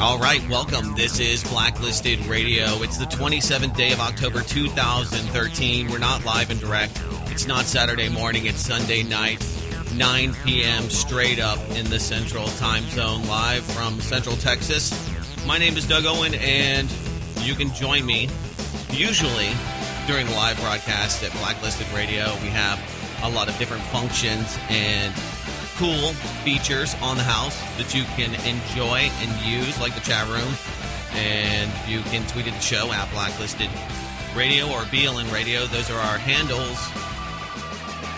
All right, welcome. This is Blacklisted Radio. It's the 27th day of October 2013. We're not live and direct. It's not Saturday morning. It's Sunday night, 9 p.m. straight up in the Central Time Zone, live from Central Texas. My name is Doug Owen, and you can join me usually during the live broadcast at Blacklisted Radio. We have a lot of different functions and cool features on the house that you can enjoy and use, like the chat room. And you can tweet at the show at Blacklisted Radio or BLN Radio. Those are our handles.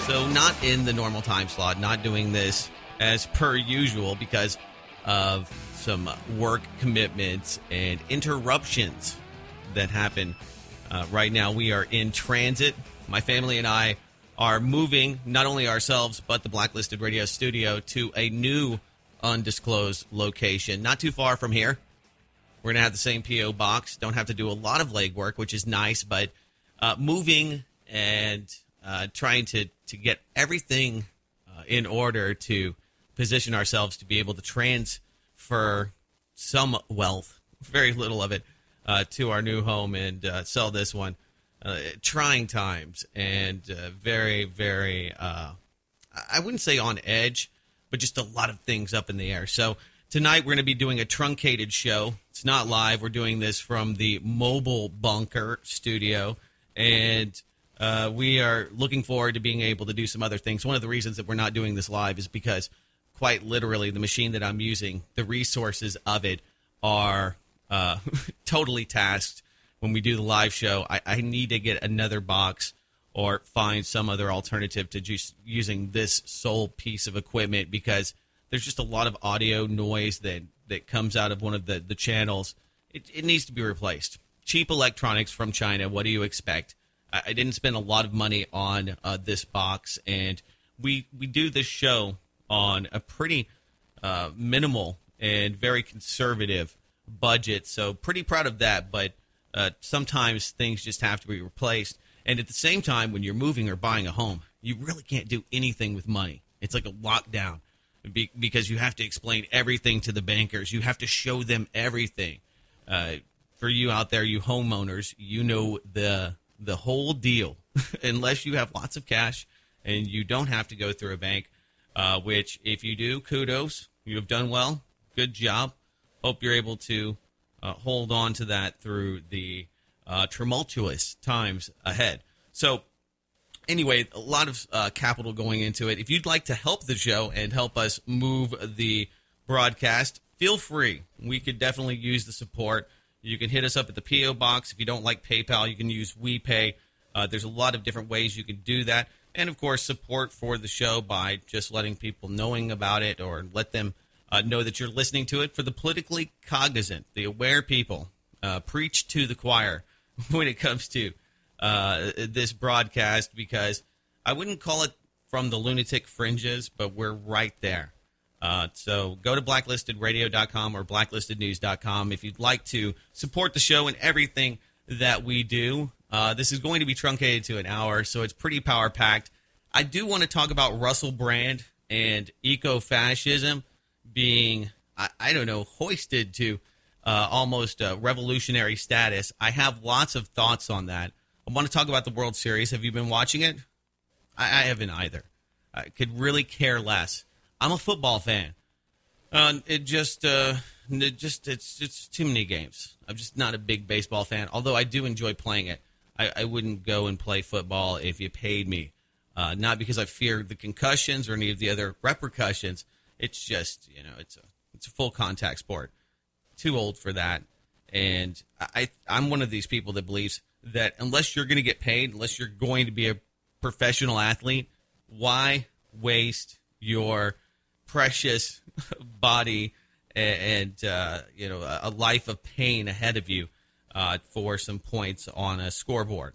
So not in the normal time slot, not doing this as per usual because of some work commitments and interruptions that happen. Right now we are in transit. My family and I are moving, not only ourselves, but the Blacklisted Radio studio to a new undisclosed location. Not too far from here. We're going to have the same P.O. box. Don't have to do a lot of legwork, which is nice, but moving and trying to get everything in order to position ourselves to be able to transfer some wealth, very little of it, to our new home and sell this one. Trying times and very, very, I wouldn't say on edge, but just a lot of things up in the air. So tonight we're going to be doing a truncated show. It's not live. We're doing this from the mobile bunker studio, and we are looking forward to being able to do some other things. One of the reasons that we're not doing this live is because quite literally the machine that I'm using, the resources of it are totally tasked. When we do the live show, I need to get another box or find some other alternative to just using this sole piece of equipment because there's just a lot of audio noise that comes out of one of the channels. It needs to be replaced. Cheap electronics from China, what do you expect? I didn't spend a lot of money on this box, and we do this show on a pretty minimal and very conservative budget, so pretty proud of that, but sometimes things just have to be replaced. And at the same time, when you're moving or buying a home, you really can't do anything with money. It's like a lockdown because you have to explain everything to the bankers. You have to show them everything. For you out there, you homeowners, you know the whole deal. Unless you have lots of cash and you don't have to go through a bank, which if you do, kudos. You have done well. Good job. Hope you're able to hold on to that through the tumultuous times ahead. So anyway, a lot of capital going into it. If you'd like to help the show and help us move the broadcast, feel free. We could definitely use the support. You can hit us up at the P.O. box. If you don't like PayPal, you can use WePay. There's a lot of different ways you can do that. And, of course, support for the show by just letting people knowing about it or let them know that you're listening to it. For the politically cognizant, the aware people, preach to the choir when it comes to this broadcast, because I wouldn't call it from the lunatic fringes, but we're right there. So go to blacklistedradio.com or blacklistednews.com if you'd like to support the show and everything that we do. This is going to be truncated to an hour, so it's pretty power-packed. I do want to talk about Russell Brand and eco-fascism being, I don't know, hoisted to almost revolutionary status. I have lots of thoughts on that. I want to talk about the World Series. Have you been watching it? I haven't either. I could really care less. I'm a football fan. It's too many games. I'm just not a big baseball fan, although I do enjoy playing it. I wouldn't go and play football if you paid me. Not because I fear the concussions or any of the other repercussions. It's just, it's a full contact sport. Too old for that. And I'm one of these people that believes that unless you're going to get paid, unless you're going to be a professional athlete, why waste your precious body and a life of pain ahead of you for some points on a scoreboard?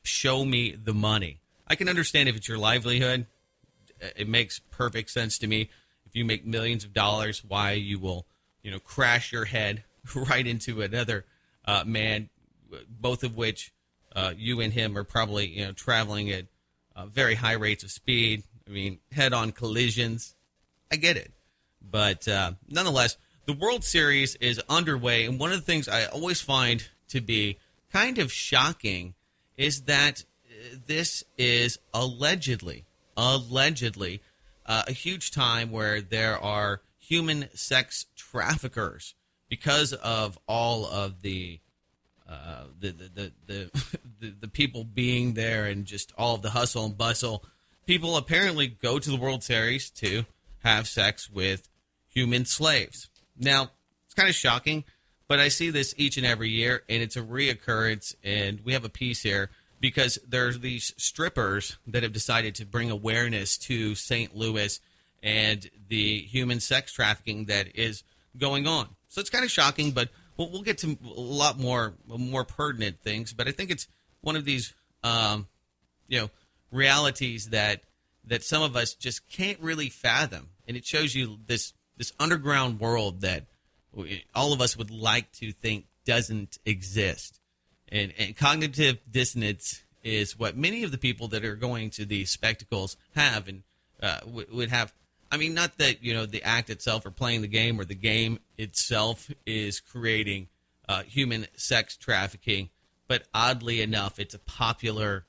Show me the money. I can understand if it's your livelihood. It makes perfect sense to me. If you make millions of dollars, why you will, crash your head right into another man, both of which you and him are probably, traveling at very high rates of speed. I mean, head-on collisions. I get it. But nonetheless, The World Series is underway, and one of the things I always find to be kind of shocking is that this is allegedly a huge time where there are human sex traffickers because of all of the people being there and just all of the hustle and bustle. People apparently go to the World Series to have sex with human slaves. Now, it's kind of shocking, but I see this each and every year, and it's a reoccurrence, and we have a piece here because there's these strippers that have decided to bring awareness to St. Louis and the human sex trafficking that is going on. So it's kind of shocking, but we'll get to a lot more pertinent things. But I think it's one of these, realities that some of us just can't really fathom, and it shows you this underground world that all of us would like to think doesn't exist. And cognitive dissonance is what many of the people that are going to these spectacles have and would have. I mean, not that, the act itself or playing the game or the game itself is creating human sex trafficking, but oddly enough, it's a popular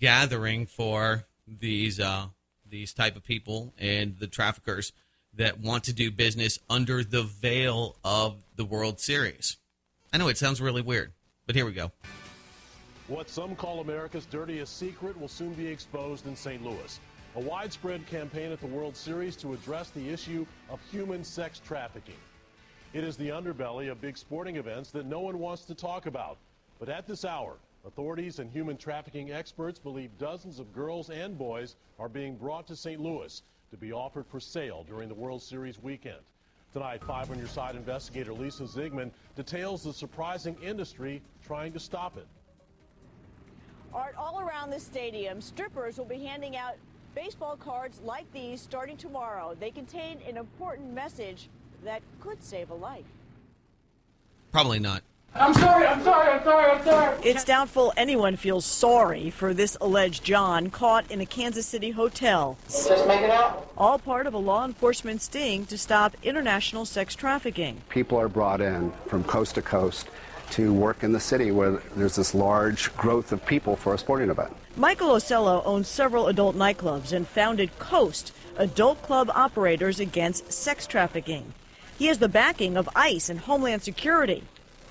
gathering for these type of people and the traffickers that want to do business under the veil of the World Series. I know it sounds really weird, but here we go. What some call America's dirtiest secret will soon be exposed in St. Louis. A widespread campaign at the World Series to address the issue of human sex trafficking. It is the underbelly of big sporting events that no one wants to talk about. But at this hour, authorities and human trafficking experts believe dozens of girls and boys are being brought to St. Louis to be offered for sale during the World Series weekend. Tonight, 5 on Your Side investigator Lisa Ziegman details the surprising industry trying to stop it. Art, all around the stadium, strippers will be handing out baseball cards like these starting tomorrow. They contain an important message that could save a life. Probably not. I'm sorry. It's doubtful anyone feels sorry for this alleged John caught in a Kansas City hotel. Just make it out. All part of a law enforcement sting to stop international sex trafficking. People are brought in from coast to coast to work in the city where there's this large growth of people for a sporting event. Michael Ocello owns several adult nightclubs and founded Coast, adult club operators against sex trafficking. He has the backing of ICE and Homeland Security.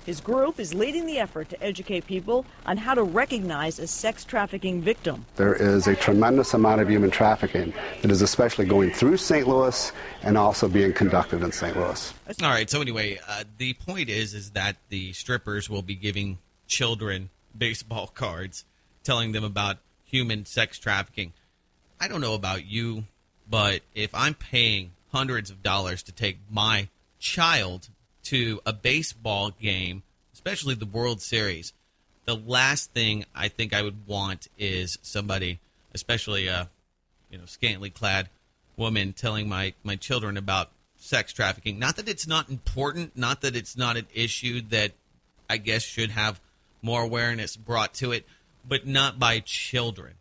His group is leading the effort to educate people on how to recognize a sex trafficking victim. There is a tremendous amount of human trafficking that is especially going through St. Louis and also being conducted in St. Louis. All right, so anyway, the point is that the strippers will be giving children baseball cards, telling them about human sex trafficking. I don't know about you, but if I'm paying hundreds of dollars to take my child to a baseball game, especially the World Series, the last thing I think I would want is somebody, especially a scantily clad woman, telling my children about sex trafficking. Not that it's not important, not that it's not an issue that I guess should have more awareness brought to it, but not by children.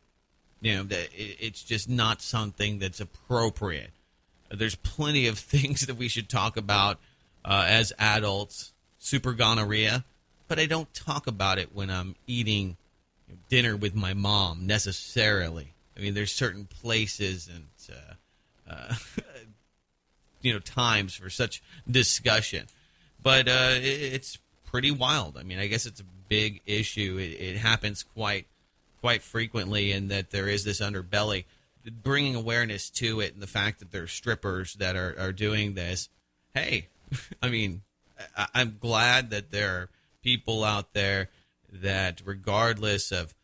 It's just not something that's appropriate. There's plenty of things that we should talk about as adults, super gonorrhea, but I don't talk about it when I'm eating dinner with my mom necessarily. I mean, there's certain places and times for such discussion, but it's pretty wild. I mean, I guess it's a big issue. It happens quite frequently, and that there is this underbelly. Bringing awareness to it and the fact that there are strippers that are doing this. Hey, I mean, I'm glad that there are people out there that, regardless of,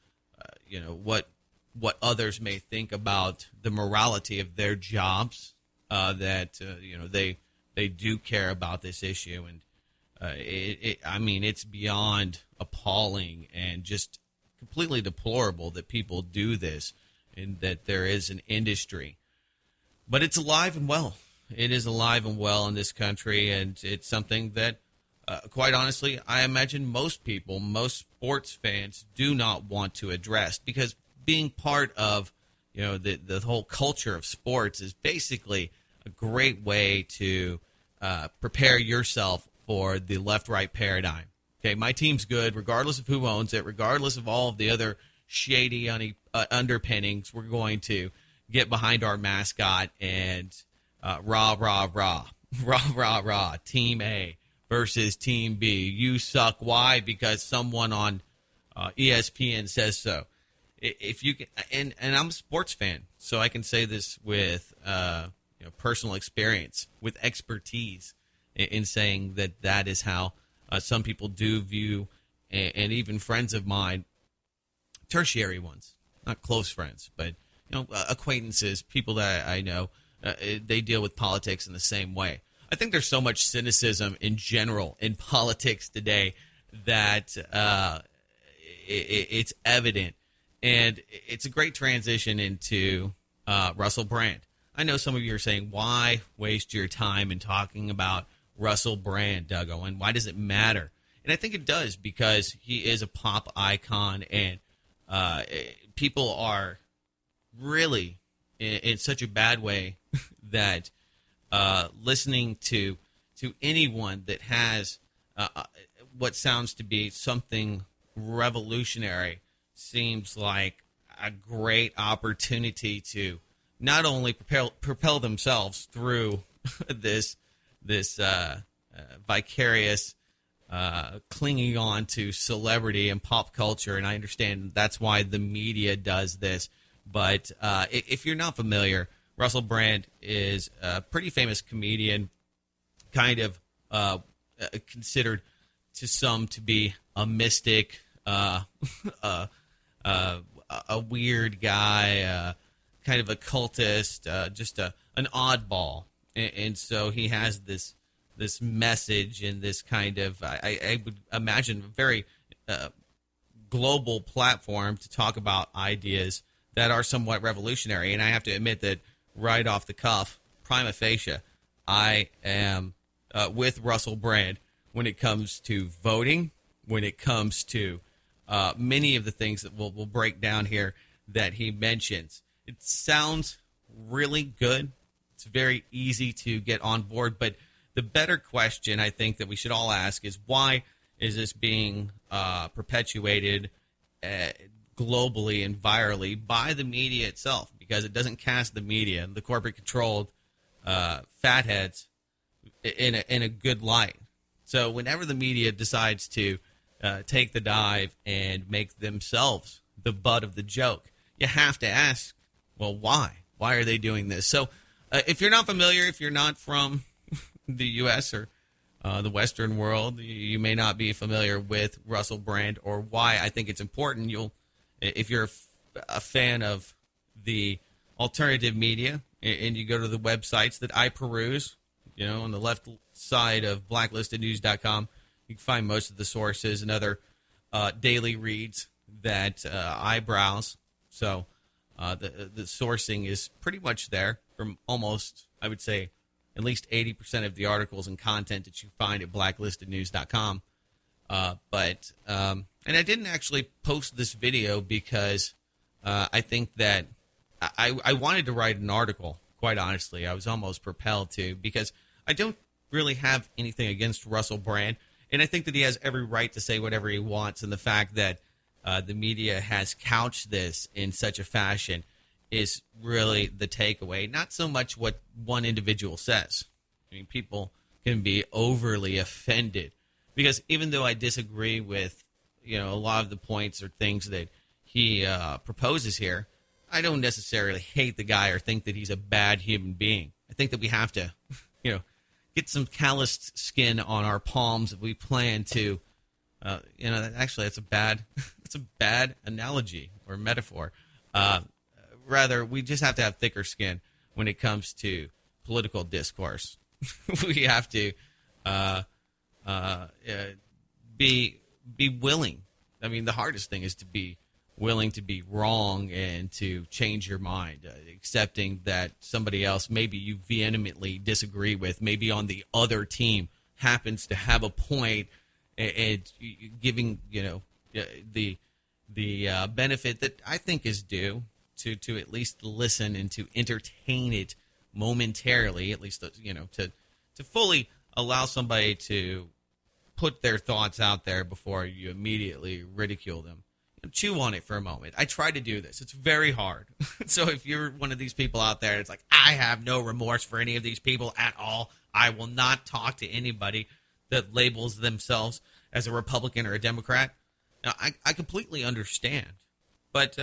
what others may think about the morality of their jobs, that they do care about this issue, and it's beyond appalling and just completely deplorable that people do this and that there is an industry. But it's alive and well. It is alive and well in this country, and it's something that, quite honestly, I imagine most people, most sports fans, do not want to address, because being part of, the whole culture of sports is basically a great way to prepare yourself for the left-right paradigm. Okay, my team's good, regardless of who owns it, regardless of all of the other shady underpinnings. We're going to get behind our mascot and rah, rah, rah, rah, rah, rah, Team A versus Team B. You suck. Why? Because someone on ESPN says so. If you can, and I'm a sports fan, so I can say this with personal experience, with expertise in saying that is how some people do view, and even friends of mine, tertiary ones, not close friends, but acquaintances, people that I know, they deal with politics in the same way. I think there's so much cynicism in general in politics today that it's evident. And it's a great transition into Russell Brand. I know some of you are saying, why waste your time in talking about Russell Brand, Doug Owen? Why does it matter? And I think it does, because he is a pop icon, and people are really in such a bad way that listening to anyone that has what sounds to be something revolutionary seems like a great opportunity to not only propel themselves through this vicarious clinging on to celebrity and pop culture, and I understand that's why the media does this. But if you're not familiar, Russell Brand is a pretty famous comedian, kind of considered to some to be a mystic, a weird guy, kind of a cultist, just an oddball. And so he has this message and this kind of, I would imagine, very global platform to talk about ideas that are somewhat revolutionary. And I have to admit that right off the cuff, prima facie, I am with Russell Brand when it comes to voting, when it comes to many of the things that we'll break down here that he mentions. It sounds really good. It's very easy to get on board, but the better question I think that we should all ask is, why is this being perpetuated globally and virally by the media itself? Because it doesn't cast the media, the corporate-controlled fatheads, in a good light. So whenever the media decides to take the dive and make themselves the butt of the joke, you have to ask, well, why? Why are they doing this? So if you're not familiar, if you're not from the U.S. or the Western world, you may not be familiar with Russell Brand or why I think it's important. If you're a fan of the alternative media and you go to the websites that I peruse, on the left side of blacklistednews.com, you can find most of the sources and other daily reads that I browse. So the sourcing is pretty much there from almost, I would say, at least 80% of the articles and content that you find at blacklistednews.com. And I didn't actually post this video because I think that I wanted to write an article, quite honestly. I was almost propelled to, because I don't really have anything against Russell Brand, and I think that he has every right to say whatever he wants, and the fact that the media has couched this in such a fashion is really the takeaway. Not so much what one individual says. I mean, people can be overly offended, because even though I disagree with, a lot of the points or things that he proposes here, I don't necessarily hate the guy or think that he's a bad human being. I think that we have to, get some calloused skin on our palms if we plan to, actually that's a bad analogy or metaphor. Rather, we just have to have thicker skin when it comes to political discourse. We have to be willing. I mean, the hardest thing is to be willing to be wrong and to change your mind, accepting that somebody else maybe you vehemently disagree with, maybe on the other team, happens to have a point, and giving the benefit that I think is due to at least listen and to entertain it momentarily, at least to to fully allow somebody to put their thoughts out there before you immediately ridicule them. Chew on it for a moment. I try to do this. It's very hard. So if you're one of these people out there, it's like, I have no remorse for any of these people at all. I will not talk to anybody that labels themselves as a Republican or a Democrat. Now, I completely understand. But,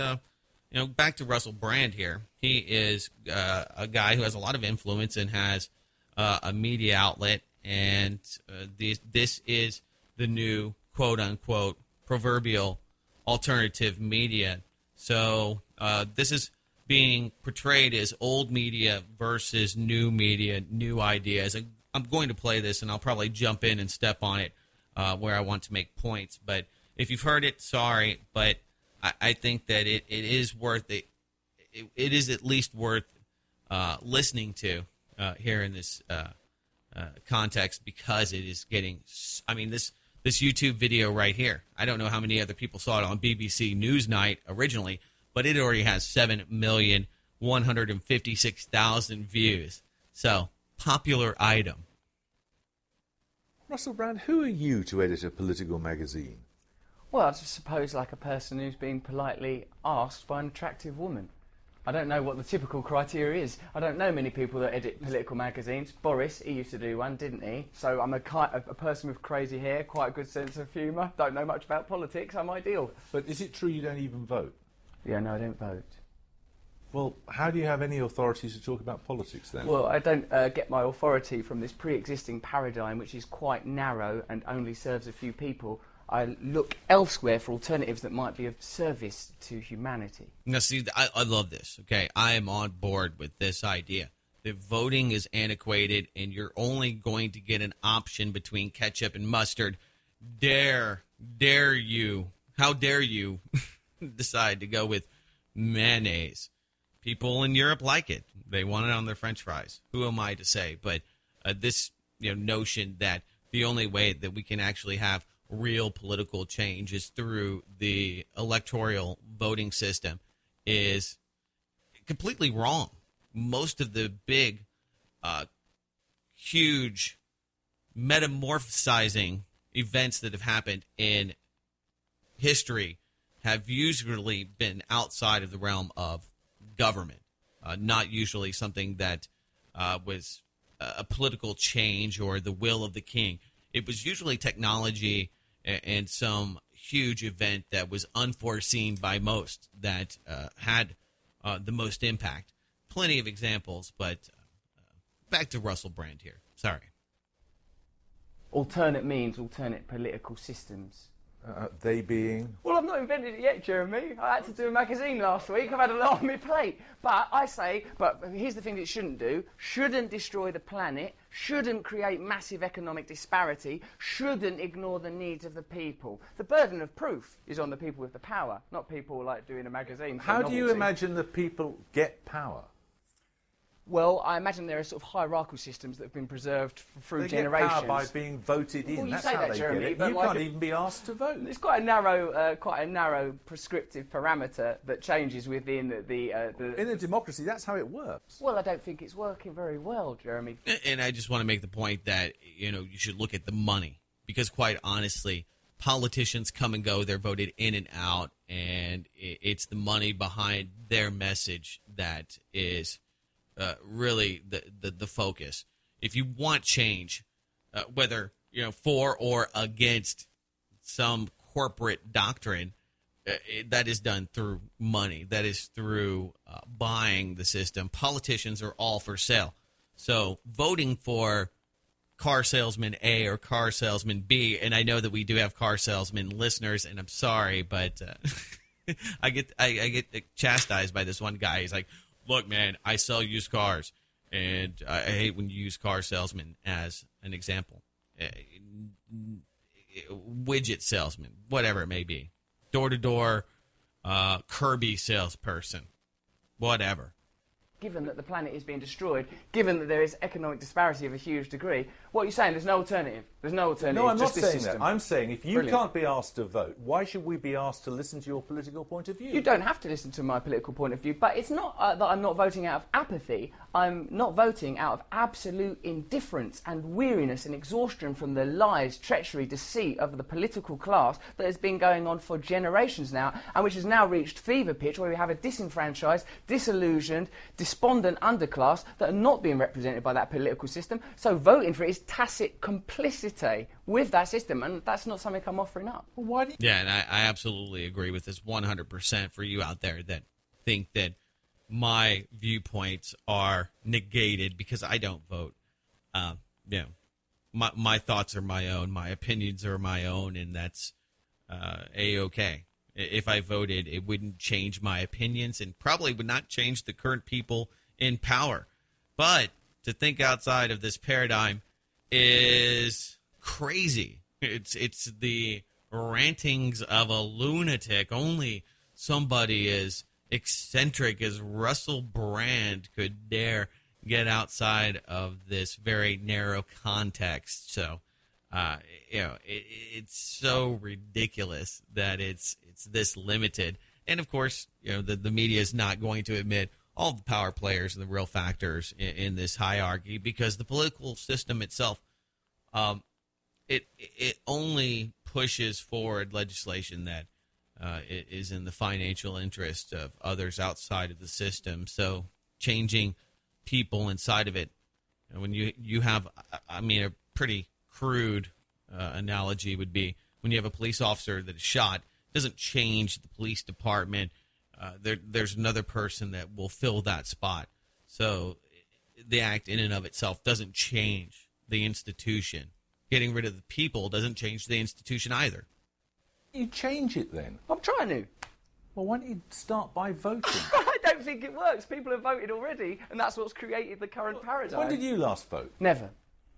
back to Russell Brand here. He is a guy who has a lot of influence and has a media outlet. And this is the new, quote-unquote, proverbial alternative media. So this is being portrayed as old media versus new media, new ideas. I'm going to play this, and I'll probably jump in and step on it where I want to make points. But if you've heard it, sorry, but I think that it is worth it. It is at least worth listening to here in this context, because it is getting, this YouTube video right here, I don't know how many other people saw it on BBC Newsnight originally, but it already has 7,156,000 views. So, popular item. Russell Brand, who are you to edit a political magazine? Well, I just suppose like a person who's being politely asked by an attractive woman. I don't know what the typical criteria is. I don't know many people that edit political magazines. Boris, he used to do one, didn't he? So I'm a person with crazy hair, quite a good sense of humour, don't know much about politics, I'm ideal. But is it true you don't even vote? Yeah, no, I don't vote. Well, how do you have any authority to talk about politics then? Well, I don't get my authority from this pre-existing paradigm, which is quite narrow and only serves a few people. I look elsewhere for alternatives that might be of service to humanity. Now, see, I love this, okay? I am on board with this idea that voting is antiquated and you're only going to get an option between ketchup and mustard. How dare you decide to go with mayonnaise? People in Europe like it. They want it on their French fries. Who am I to say? But this notion that the only way that we can actually have real political change is through the electoral voting system is completely wrong. Most of the big, huge, metamorphosizing events that have happened in history have usually been outside of the realm of government, not usually something that was a political change or the will of the king. It was usually technology and some huge event that was unforeseen by most that had the most impact. Plenty of examples, but back to Russell Brand here. Sorry. Alternate means alternate political systems. They being? Well, I've not invented it yet, Jeremy. I had to do a magazine last week. I've had a lot on my plate. But here's the thing that it shouldn't do. Shouldn't destroy the planet. Shouldn't create massive economic disparity. Shouldn't ignore the needs of the people. The burden of proof is on the people with the power, not people like doing a magazine. How do you imagine the people get power? Well, I imagine there are sort of hierarchical systems that have been preserved through generations. They get power by being voted in. Well, you That's say how that, they Jeremy, get it. but You can't even be asked to vote. It's quite a narrow prescriptive parameter that changes within the... In a democracy, that's how it works. Well, I don't think it's working very well, Jeremy. And I just want to make the point that, you should look at the money. Because quite honestly, politicians come and go. They're voted in and out. And it's the money behind their message that is... really the focus. If you want change, whether for or against some corporate doctrine, that is done through money. That is through buying the system. Politicians are all for sale. So voting for car salesman A or car salesman B, and I know that we do have car salesman listeners, and I'm sorry, but I get chastised by this one guy. He's like, look, man, I sell used cars, and I hate when you use car salesman as an example. Widget salesman, whatever it may be. Door-to-door Kirby salesperson, whatever. Given that the planet is being destroyed, given that there is economic disparity of a huge degree, what are you saying? There's no alternative. There's no alternative. No, I'm not just this saying system. that. I'm saying if you Brilliant. can't be asked to vote, why should we be asked to listen to your political point of view? You don't have to listen to my political point of view, but it's not that I'm not voting out of apathy. I'm not voting out of absolute indifference and weariness and exhaustion from the lies, treachery, deceit of the political class that has been going on for generations now, and which has now reached fever pitch, where we have a disenfranchised, disillusioned, despondent underclass that are not being represented by that political system. So voting for it is tacit complicity with that system, and that's not something I'm offering up. Well, why do you... Yeah, and I absolutely agree with this 100% for you out there that think that my viewpoints are negated because I don't vote. My thoughts are my own, my opinions are my own, and that's A-okay. If I voted, it wouldn't change my opinions and probably would not change the current people in power. But to think outside of this paradigm is crazy. It's the rantings of a lunatic. Only somebody as eccentric as Russell Brand could dare get outside of this very narrow context. So, it's so ridiculous that it's this limited. And of course, the media is not going to admit all the power players and the real factors in this hierarchy, because the political system itself, it only pushes forward legislation that is in the financial interest of others outside of the system. So changing people inside of it, when you have, a pretty crude analogy would be when you have a police officer that is shot, it doesn't change the police department. There's another person that will fill that spot. So the act in and of itself doesn't change the institution. Getting rid of the people doesn't change the institution either. You change it then? I'm trying to. Well, why don't you start by voting? I don't think it works. People have voted already, and that's what's created the current paradigm. When did you last vote? Never.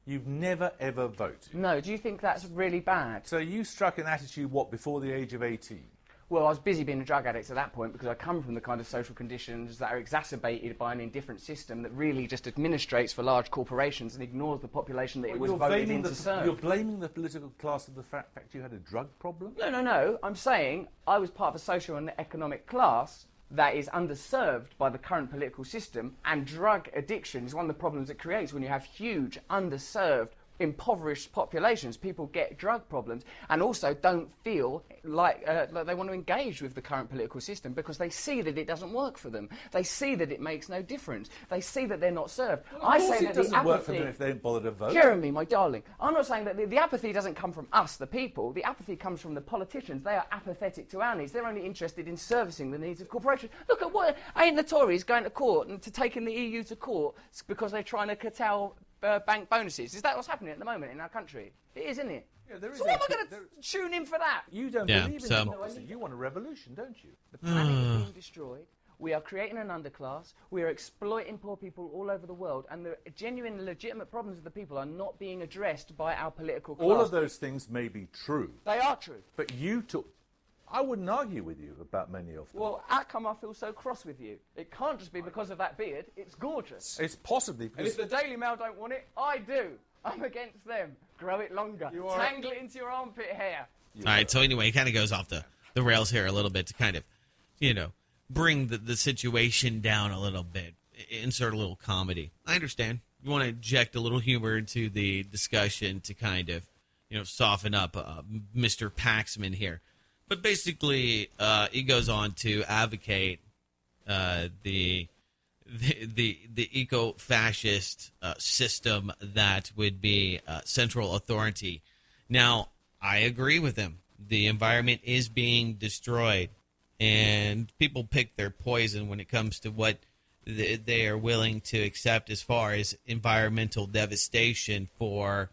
You've never, ever voted? No. Do you think that's really bad? So you struck an attitude, before the age of 18? Well, I was busy being a drug addict at that point because I come from the kind of social conditions that are exacerbated by an indifferent system that really just administrates for large corporations and ignores the population that it was voted in to serve. You're blaming the political class of the fact you had a drug problem? No. I'm saying I was part of a social and economic class that is underserved by the current political system, and drug addiction is one of the problems it creates when you have huge, underserved, impoverished populations. People get drug problems and also don't feel like they want to engage with the current political system because they see that it doesn't work for them. They see that it makes no difference. They see that they're not served. Well, I say that it doesn't the apathy, work for them if they don't bother to vote. Jeremy, my darling, I'm not saying that the apathy doesn't come from us, the people. The apathy comes from the politicians. They are apathetic to our needs. They're only interested in servicing the needs of corporations. Look at what ain't the Tories going to court and to taking the EU to court because they're trying to curtail bank bonuses. Is that what's happening at the moment in our country? It is, isn't it? Yeah, there is so why am I going to tune in for that? You don't believe in democracy. You want a revolution, don't you? The planet is being destroyed. We are creating an underclass. We are exploiting poor people all over the world. And the genuine, legitimate problems of the people are not being addressed by our political class. All of those things may be true. They are true. But you took... I wouldn't argue with you about many of them. Well, how come I feel so cross with you? It can't just be because of that beard. It's gorgeous. It's possibly because... And if the Daily Mail don't want it, I do. I'm against them. Grow it longer. Tangle it into your armpit hair. All right, so anyway, it kind of goes off the rails here a little bit to kind of, bring the situation down a little bit, insert a little comedy. I understand. You want to inject a little humor into the discussion to kind of, soften up Mr. Paxman here. But basically, he goes on to advocate the eco-fascist system that would be central authority. Now, I agree with him. The environment is being destroyed, and people pick their poison when it comes to what they are willing to accept as far as environmental devastation for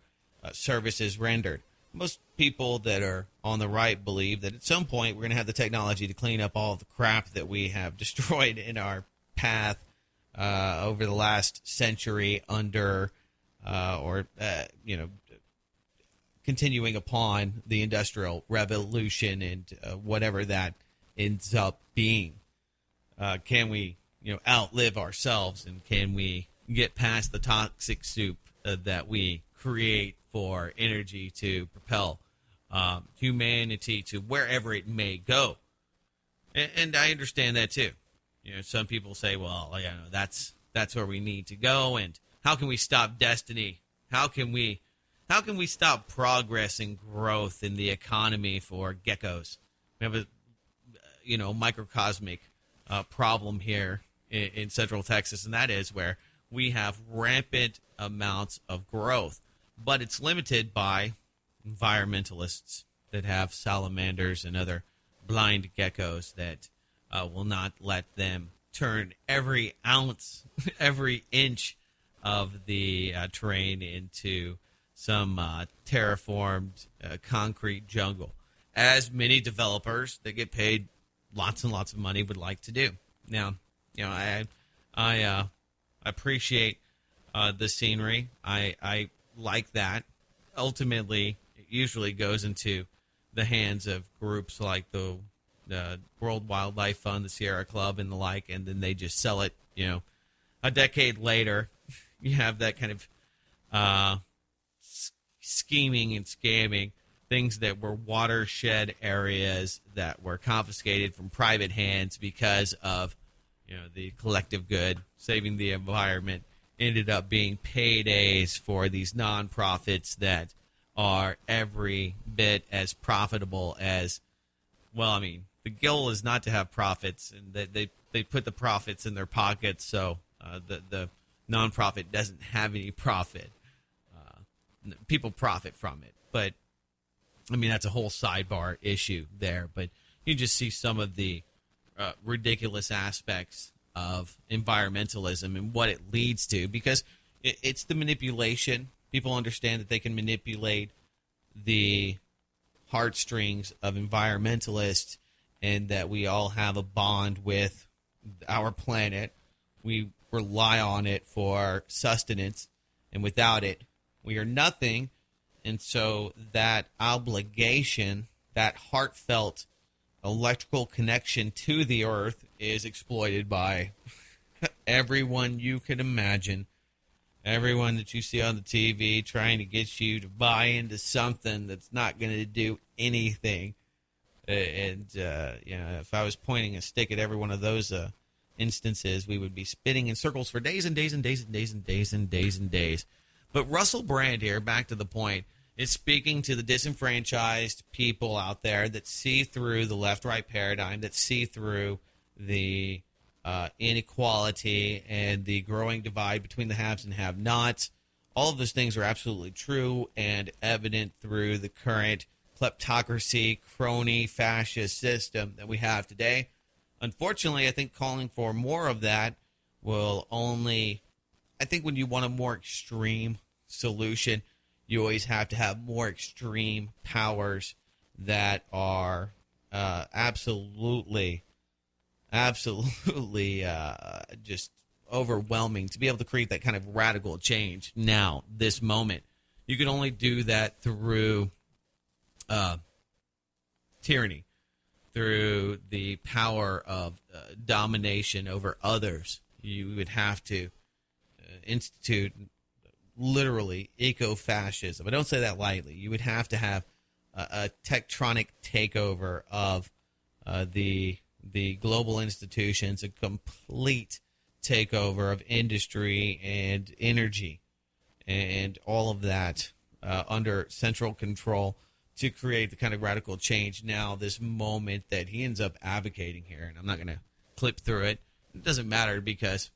services rendered. Most people that are on the right believe that at some point we're going to have the technology to clean up all of the crap that we have destroyed in our path over the last century under continuing upon the Industrial Revolution and whatever that ends up being. Can we outlive ourselves, and can we get past the toxic soup that we create for energy to propel humanity to wherever it may go. And I understand that too. Some people say, well, that's where we need to go, and how can we stop destiny? How can we stop progress and growth in the economy for geckos? We have a microcosmic problem here in Central Texas, and that is where we have rampant amounts of growth, but it's limited by environmentalists that have salamanders and other blind geckos that will not let them turn every ounce, every inch of the terrain into some terraformed concrete jungle, as many developers that get paid lots and lots of money would like to do. Now, I appreciate the scenery. I like that. Ultimately, it usually goes into the hands of groups like the World Wildlife Fund, the Sierra Club, and the like, and then they just sell it. A decade later, you have that kind of scheming and scamming, things that were watershed areas that were confiscated from private hands because of the collective good, saving the environment, ended up being paydays for these nonprofits that are every bit as profitable as, the goal is not to have profits, and they put the profits in their pockets, so the nonprofit doesn't have any profit. People profit from it, but that's a whole sidebar issue there. But you just see some of the ridiculous aspects of environmentalism and what it leads to, because it's the manipulation. People understand that they can manipulate the heartstrings of environmentalists, and that we all have a bond with our planet. We rely on it for sustenance, and without it, we are nothing. And so that obligation, that heartfelt electrical connection to the earth, is exploited by everyone you can imagine. Everyone that you see on the TV trying to get you to buy into something that's not going to do anything. If I was pointing a stick at every one of those instances, we would be spinning in circles for days and days and days and days and days and days and days. But Russell Brand here, back to the point, is speaking to the disenfranchised people out there that see through the left-right paradigm, that see through the inequality and the growing divide between the haves and have-nots. All of those things are absolutely true and evident through the current kleptocracy, crony, fascist system that we have today. Unfortunately, I think calling for more of that will only, I think when you want a more extreme solution, you always have to have more extreme powers that are absolutely just overwhelming to be able to create that kind of radical change now, this moment. You can only do that through tyranny, through the power of domination over others. You would have to institute literally eco-fascism. I don't say that lightly. You would have to have a tectonic takeover of the global institutions, a complete takeover of industry and energy, and all of that under central control to create the kind of radical change now, this moment that he ends up advocating here. And I'm not going to clip through it. It doesn't matter because,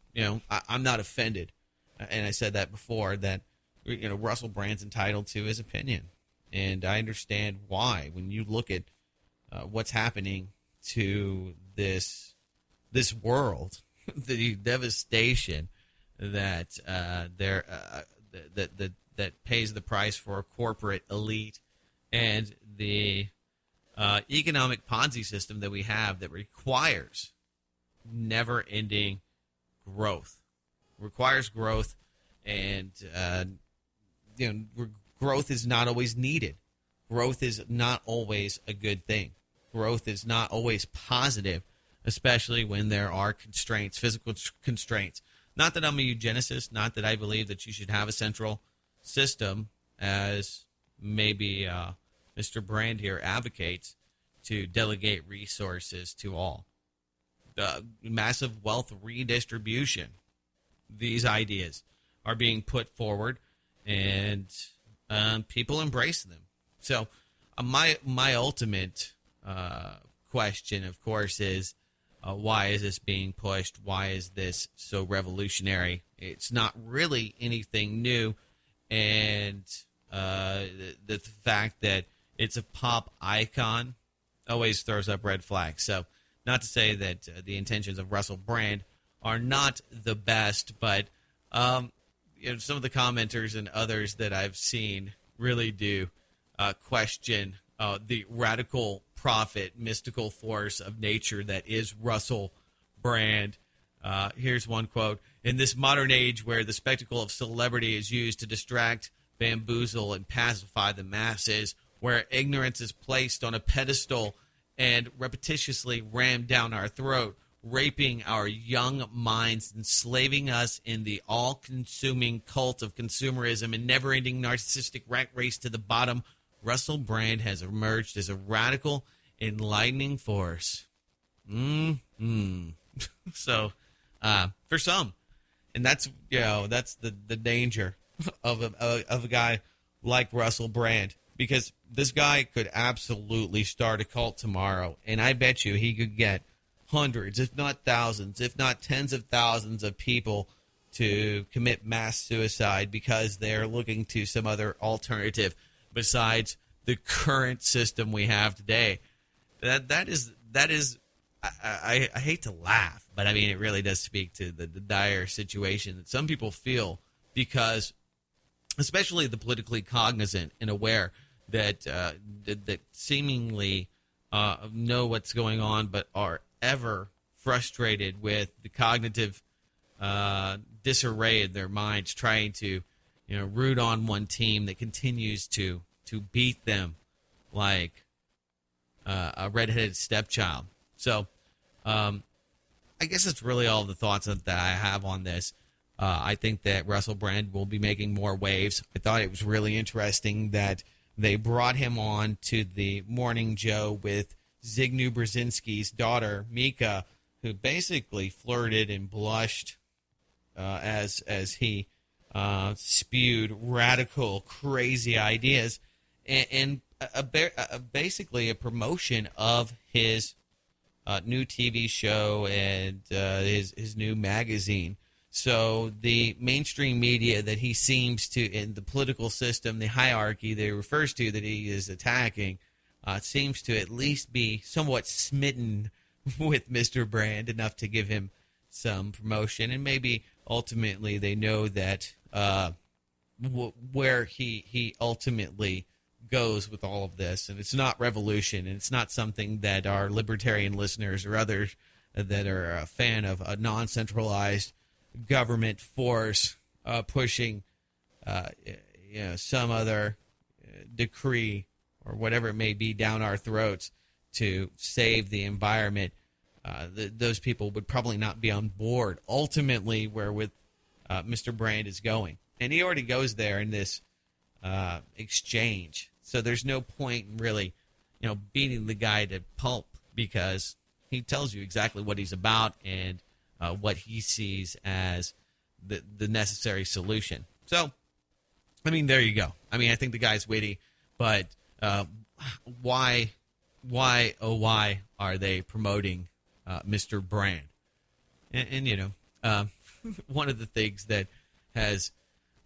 I'm not offended. And I said that before, that, Russell Brand's entitled to his opinion. And I understand why. When you look at what's happening to this world, the devastation that that pays the price for a corporate elite, and the economic Ponzi system that we have that requires never-ending growth. Requires growth, and growth is not always needed. Growth is not always a good thing. Growth is not always positive, especially when there are constraints, physical constraints. Not that I'm a eugenicist, not that I believe that you should have a central system as maybe Mr. Brand here advocates, to delegate resources to all. The massive wealth redistribution, these ideas are being put forward, and people embrace them. So my ultimate question, of course, is why is this being pushed? Why is this so revolutionary? It's not really anything new, and the fact that it's a pop icon always throws up red flags. So not to say that the intentions of Russell Brand are not the best, but some of the commenters and others that I've seen really do question the radical prophet, mystical force of nature that is Russell Brand. Here's one quote. In this modern age where the spectacle of celebrity is used to distract, bamboozle, and pacify the masses, where ignorance is placed on a pedestal and repetitiously rammed down our throat, raping our young minds, enslaving us in the all-consuming cult of consumerism and never-ending narcissistic rat race to the bottom, Russell Brand has emerged as a radical, enlightening force. So, for some, and that's the danger of a guy like Russell Brand, because this guy could absolutely start a cult tomorrow, and I bet you he could get hundreds, if not thousands, if not tens of thousands of people to commit mass suicide because they're looking to some other alternative besides the current system we have today. That is I hate to laugh, but I mean it really does speak to the dire situation that some people feel, because especially the politically cognizant and aware that seemingly know what's going on, but are ever frustrated with the cognitive disarray in their minds, trying to root on one team that continues to beat them like a redheaded stepchild. So I guess that's really all the thoughts that I have on this. I think that Russell Brand will be making more waves. I thought it was really interesting that they brought him on to the Morning Joe with Zygmunt Brzezinski's daughter, Mika, who basically flirted and blushed as he spewed radical, crazy ideas, and basically a promotion of his new TV show and his new magazine. So the mainstream media that he seems to, in the political system, the hierarchy that he refers to that he is attacking, seems to at least be somewhat smitten with Mr. Brand enough to give him some promotion. And maybe ultimately they know that where he ultimately goes with all of this. And it's not revolution, and it's not something that our libertarian listeners or others that are a fan of a non-centralized government force pushing some other decree or whatever it may be down our throats to save the environment. Those people would probably not be on board ultimately where with Mr. Brand is going. And he already goes there in this exchange. So there's no point in really beating the guy to pulp, because he tells you exactly what he's about and what he sees as the necessary solution. So, I mean, there you go. I mean, I think the guy's witty, but why are they promoting Mr. Brand? And one of the things that has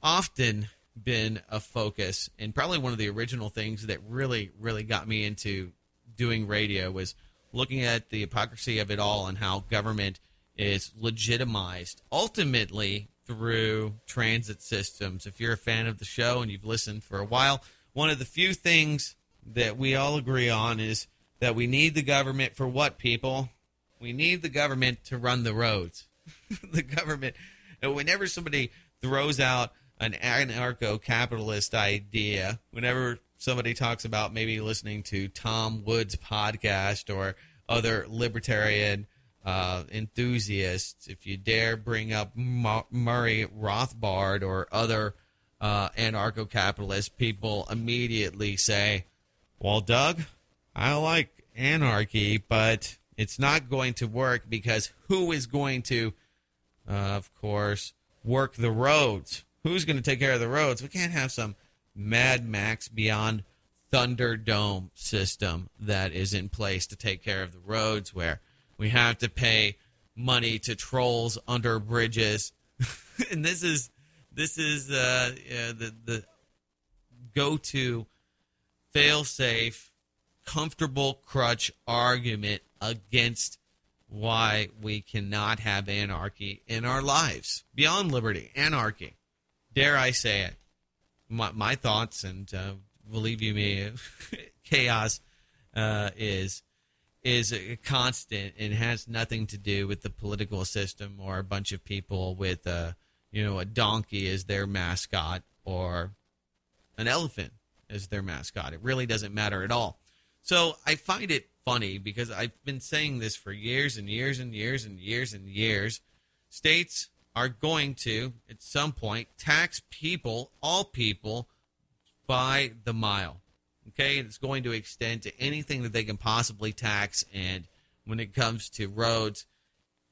often been a focus, and probably one of the original things that really, really got me into doing radio, was looking at the hypocrisy of it all and how government is legitimized ultimately through transit systems. If you're a fan of the show and you've listened for a while, one of the few things that we all agree on is that we need the government for what, people? We need the government to run the roads. The government, whenever somebody throws out an anarcho-capitalist idea, whenever somebody talks about maybe listening to Tom Wood's podcast or other libertarian enthusiasts, if you dare bring up Murray Rothbard or other anarcho-capitalist, people immediately say, well, Doug, I like anarchy, but it's not going to work because who is going to, of course, work the roads? Who's going to take care of the roads? We can't have some Mad Max Beyond Thunderdome system that is in place to take care of the roads where we have to pay money to trolls under bridges. And this is the go-to fail-safe, comfortable crutch argument against why we cannot have anarchy in our lives. Beyond liberty, anarchy. Dare I say it? My thoughts, and believe you me, chaos is a constant and has nothing to do with the political system or a bunch of people with a donkey as their mascot or an elephant as their mascot. It really doesn't matter at all. So I find it funny because I've been saying this for years and years and years and years and years. States are going to, at some point, tax people, all people, by the mile. Okay? And it's going to extend to anything that they can possibly tax. And when it comes to roads,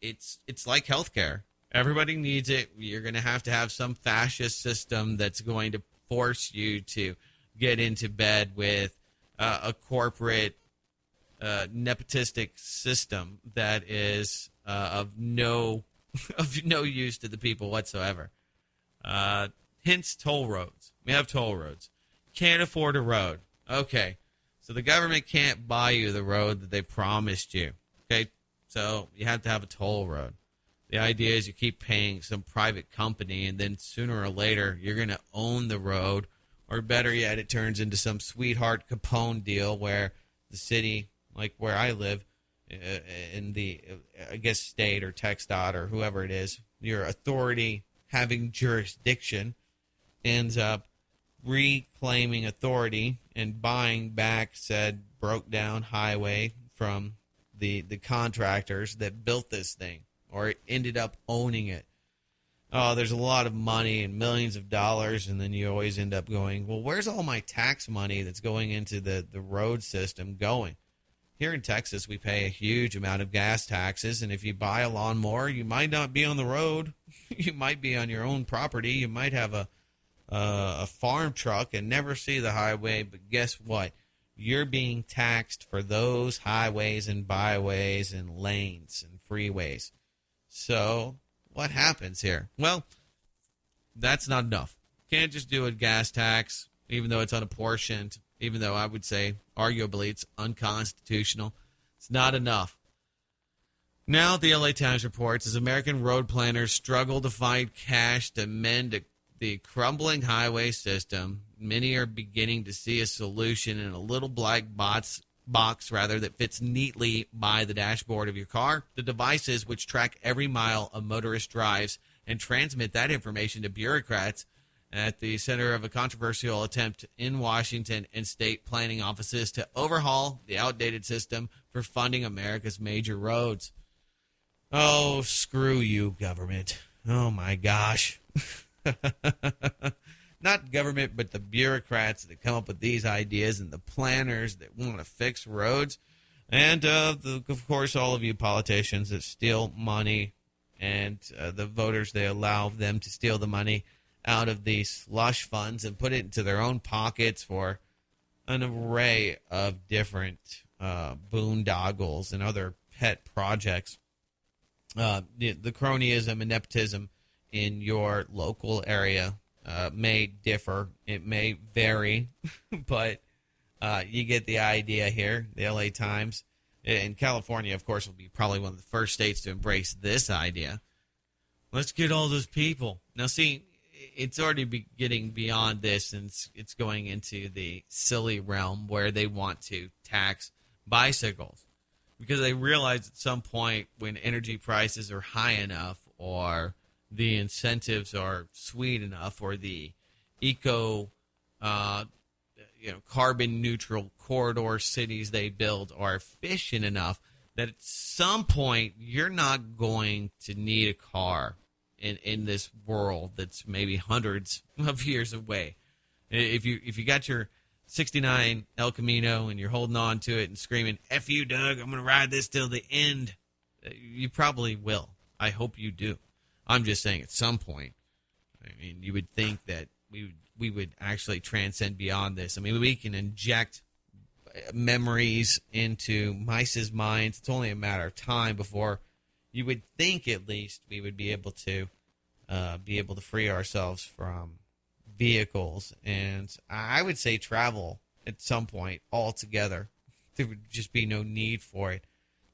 it's like healthcare. Everybody needs it. You're going to have some fascist system that's going to force you to get into bed with a corporate nepotistic system that is of no use to the people whatsoever. Hence toll roads. We have toll roads. Can't afford a road. Okay. So the government can't buy you the road that they promised you. Okay. So you have to have a toll road. The idea is you keep paying some private company, and then sooner or later you're going to own the road, or better yet, it turns into some sweetheart Capone deal where the city, like where I live, in the, I guess, state or TxDOT or whoever it is, your authority having jurisdiction ends up reclaiming authority and buying back said broke down highway from the contractors that built this thing, or ended up owning it. Oh, there's a lot of money and millions of dollars, and then you always end up going, well, where's all my tax money that's going into the road system going? Here in Texas, we pay a huge amount of gas taxes, and if you buy a lawnmower, you might not be on the road. You might be on your own property. You might have a farm truck and never see the highway, but guess what? You're being taxed for those highways and byways and lanes and freeways. So what happens here? Well, that's not enough. Can't just do a gas tax, even though it's unapportioned, even though I would say arguably it's unconstitutional. It's not enough. Now the LA Times reports as American road planners struggle to find cash to mend the crumbling highway system, many are beginning to see a solution in a little black box that fits neatly by the dashboard of your car. The devices which track every mile a motorist drives and transmit that information to bureaucrats at the center of a controversial attempt in Washington and state planning offices to overhaul the outdated system for funding America's major roads. Oh, screw you, government. Oh, my gosh. Not government, but the bureaucrats that come up with these ideas and the planners that want to fix roads. And, of course, all of you politicians that steal money and the voters, they allow them to steal the money out of these slush funds and put it into their own pockets for an array of different boondoggles and other pet projects. The cronyism and nepotism in your local area may differ. It may vary, but you get the idea here. The LA Times in California, of course, will be probably one of the first states to embrace this idea. Let's get all those people. Now, see, it's already getting beyond this, and it's going into the silly realm where they want to tax bicycles because they realize at some point when energy prices are high enough or the incentives are sweet enough or the carbon neutral corridor cities they build are efficient enough that at some point you're not going to need a car in this world that's maybe hundreds of years away. If you got your 69 El Camino and you're holding on to it and screaming, F you, Doug, I'm going to ride this till the end, you probably will. I hope you do. I'm just saying at some point, I mean, you would think that we would actually transcend beyond this. I mean, we can inject memories into mice's minds. It's only a matter of time before you would think, at least, we would be able to free ourselves from vehicles, and I would say travel at some point altogether. There would just be no need for it.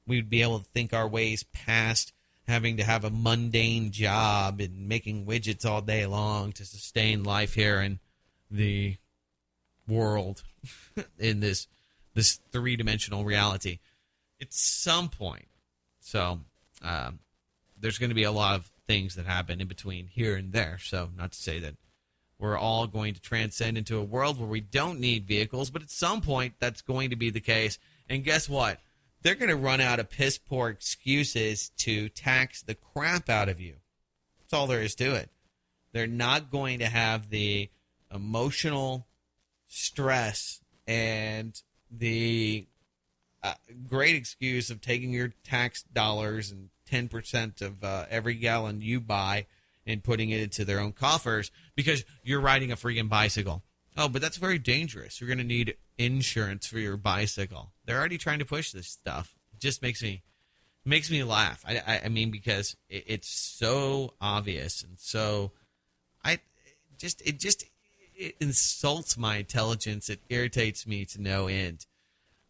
We would be able to think our ways past having to have a mundane job and making widgets all day long to sustain life here in the world in this three-dimensional reality at some point. So there's going to be a lot of things that happen in between here and there. So not to say that we're all going to transcend into a world where we don't need vehicles, but at some point that's going to be the case. And guess what? They're going to run out of piss-poor excuses to tax the crap out of you. That's all there is to it. They're not going to have the emotional stress and the great excuse of taking your tax dollars and 10% of every gallon you buy and putting it into their own coffers because you're riding a freaking bicycle. Oh, but that's very dangerous. You're going to need insurance for your bicycle. They're already trying to push this stuff. It just makes me laugh. I mean, because it's so obvious and so it insults my intelligence. It irritates me to no end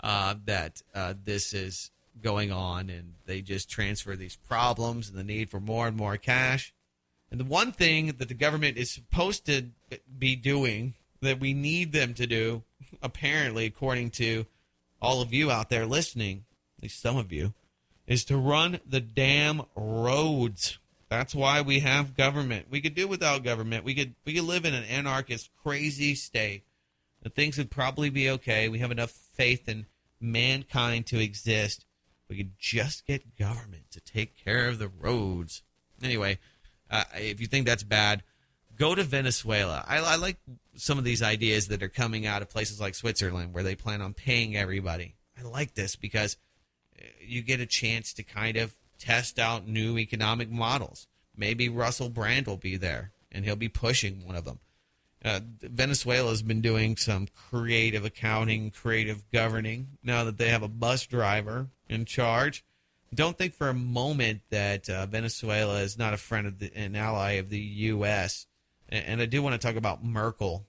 that this is going on, and they just transfer these problems and the need for more and more cash. And the one thing that the government is supposed to be doing, that we need them to do, apparently, according to all of you out there listening, at least some of you, is to run the damn roads. That's why we have government. We could do without government. We could live in an anarchist, crazy state. And things would probably be okay. We have enough faith in mankind to exist. We could just get government to take care of the roads. Anyway, if you think that's bad, go to Venezuela. I like some of these ideas that are coming out of places like Switzerland where they plan on paying everybody. I like this because you get a chance to kind of test out new economic models. Maybe Russell Brand will be there, and he'll be pushing one of them. Venezuela has been doing some creative accounting, creative governing, now that they have a bus driver in charge. Don't think for a moment that Venezuela is not a friend of an ally of the U.S. And I do want to talk about Merkel.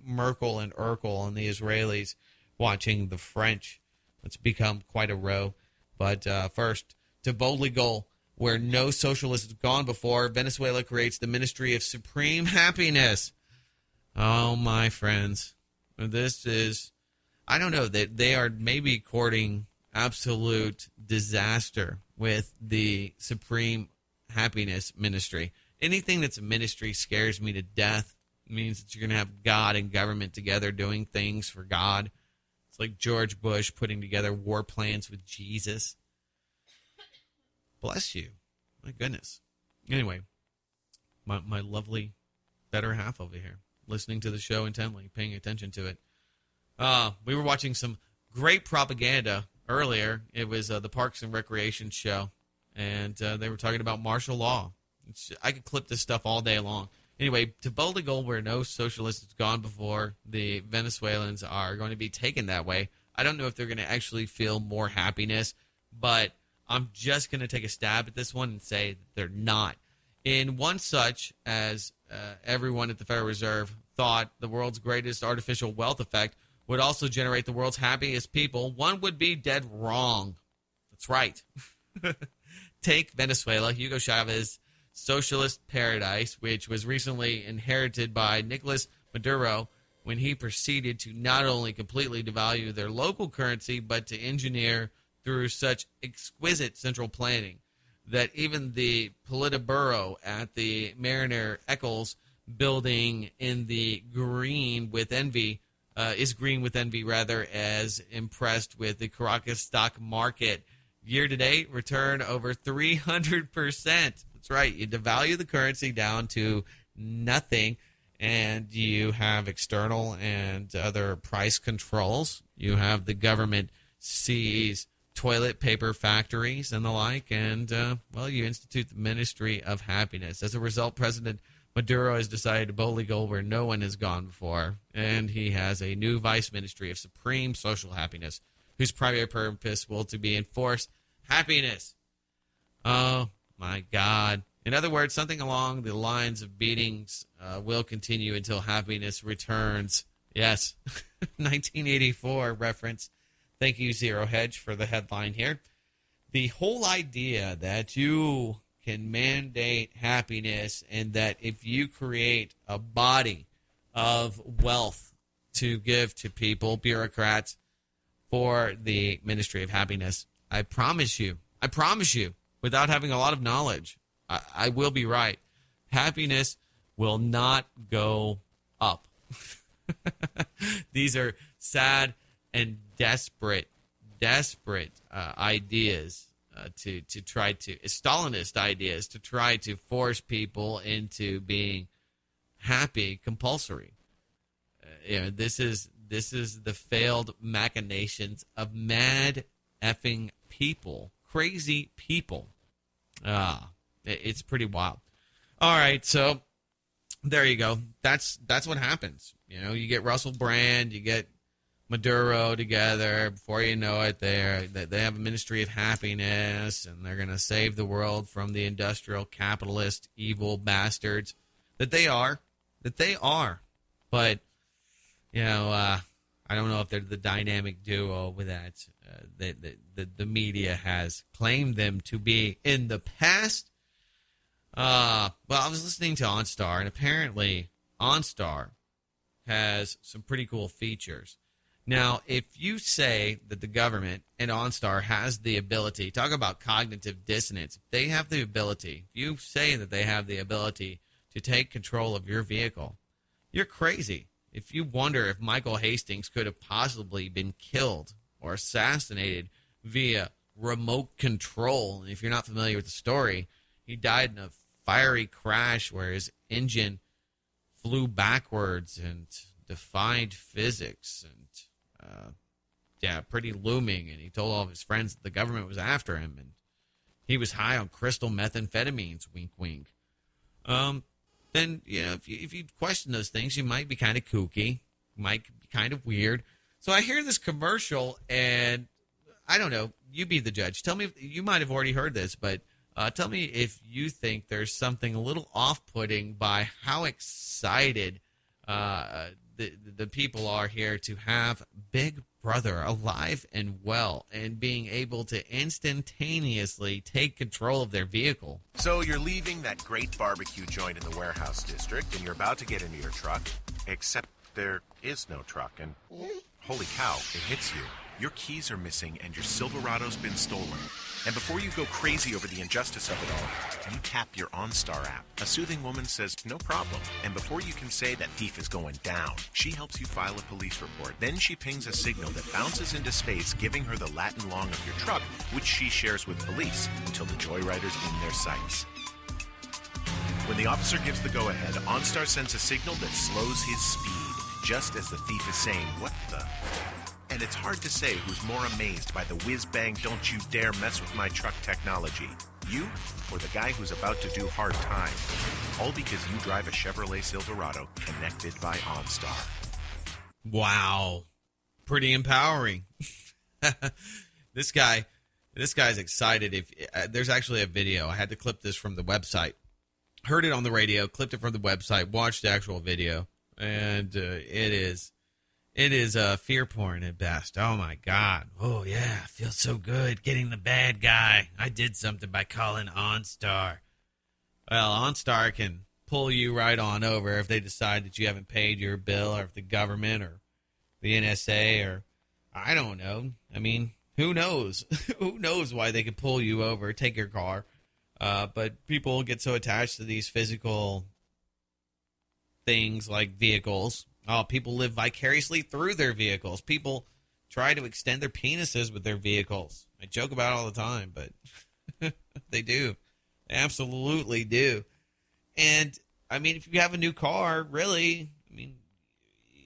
Merkel and Urkel and the Israelis watching the French. It's become quite a row. But first, to boldly go where no socialist has gone before, Venezuela creates the Ministry of Supreme Happiness. Oh, my friends. This is, I don't know, they are maybe courting absolute disaster with the Supreme Happiness Ministry. Anything that's a ministry scares me to death. It means that you're going to have God and government together doing things for God. It's like George Bush putting together war plans with Jesus. Bless you. My goodness. Anyway, my lovely better half over here, listening to the show intently, paying attention to it. We were watching some great propaganda earlier. It was the Parks and Recreation show, and they were talking about martial law. I could clip this stuff all day long. Anyway, to boldly go where no socialist has gone before, the Venezuelans are going to be taken that way. I don't know if they're going to actually feel more happiness, but I'm just going to take a stab at this one and say that they're not. In one such as everyone at the Federal Reserve thought the world's greatest artificial wealth effect would also generate the world's happiest people, one would be dead wrong. That's right. Take Venezuela, Hugo Chavez, socialist paradise, which was recently inherited by Nicolas Maduro when he proceeded to not only completely devalue their local currency, but to engineer through such exquisite central planning that even the Politburo at the Mariner Eccles building in the green with envy, is green with envy rather, as impressed with the Caracas stock market. Year to date, return over 300%. That's right. You devalue the currency down to nothing, and you have external and other price controls. You have the government seize toilet paper factories and the like, and, you institute the Ministry of Happiness. As a result, President Maduro has decided to boldly go where no one has gone before, and he has a new vice ministry of supreme social happiness, whose primary purpose will to be enforce happiness. Oh, my God. In other words, something along the lines of beatings will continue until happiness returns. Yes, 1984 reference. Thank you, Zero Hedge, for the headline here. The whole idea that you can mandate happiness and that if you create a body of wealth to give to people, bureaucrats, for the Ministry of Happiness, I promise you, without having a lot of knowledge, I will be right. Happiness will not go up. These are sad and desperate ideas to try to Stalinist ideas to try to force people into being happy compulsory. This is the failed machinations of mad effing people, crazy people. It's pretty wild. All right, so there you go. That's what happens. You get Russell Brand, you get Maduro together. Before you know it, they have a Ministry of Happiness, and they're going to save the world from the industrial capitalist evil bastards that they are. But I don't know if they're the dynamic duo with that the media has claimed them to be in the past. I was listening to OnStar, and apparently OnStar has some pretty cool features. Now, if you say that the government and OnStar has the ability, talk about cognitive dissonance, if they have the ability, if you say that they have the ability to take control of your vehicle, you're crazy. If you wonder if Michael Hastings could have possibly been killed or assassinated via remote control, and if you're not familiar with the story, he died in a fiery crash where his engine flew backwards and defied physics, and pretty looming, and he told all of his friends that the government was after him, and he was high on crystal methamphetamines, wink, wink. Then, if you question those things, you might be kind of kooky, might be kind of weird. So I hear this commercial, and I don't know, you be the judge. Tell me, you might have already heard this, but tell me if you think there's something a little off-putting by how excited the people are here to have Big Brother alive and well and being able to instantaneously take control of their vehicle. So you're leaving that great barbecue joint in the warehouse district, and you're about to get into your truck, except there is no truck, and holy cow, it hits you. Your keys are missing and your Silverado's been stolen. And before you go crazy over the injustice of it all, you tap your OnStar app. A soothing woman says, no problem. And before you can say that thief is going down, she helps you file a police report. Then she pings a signal that bounces into space, giving her the Latin long of your truck, which she shares with police until the joyrider's in their sights. When the officer gives the go-ahead, OnStar sends a signal that slows his speed, just as the thief is saying, what the... And it's hard to say who's more amazed by the whiz-bang don't you dare mess with my truck technology. You or the guy who's about to do hard time. All because you drive a Chevrolet Silverado connected by OnStar. Wow. Pretty empowering. This guy's excited. If there's actually a video. I had to clip this from the website. Heard it on the radio, clipped it from the website, watched the actual video, and it is fear porn at best. Oh, my God. Oh, yeah. Feels so good getting the bad guy. I did something by calling OnStar. Well, OnStar can pull you right on over if they decide that you haven't paid your bill, or if the government or the NSA or I don't know. I mean, who knows? Who knows why they could pull you over, take your car. But people get so attached to these physical things like vehicles. Oh, people live vicariously through their vehicles. People try to extend their penises with their vehicles. I joke about it all the time, but they do. Absolutely do. And, I mean, if you have a new car, really, I mean,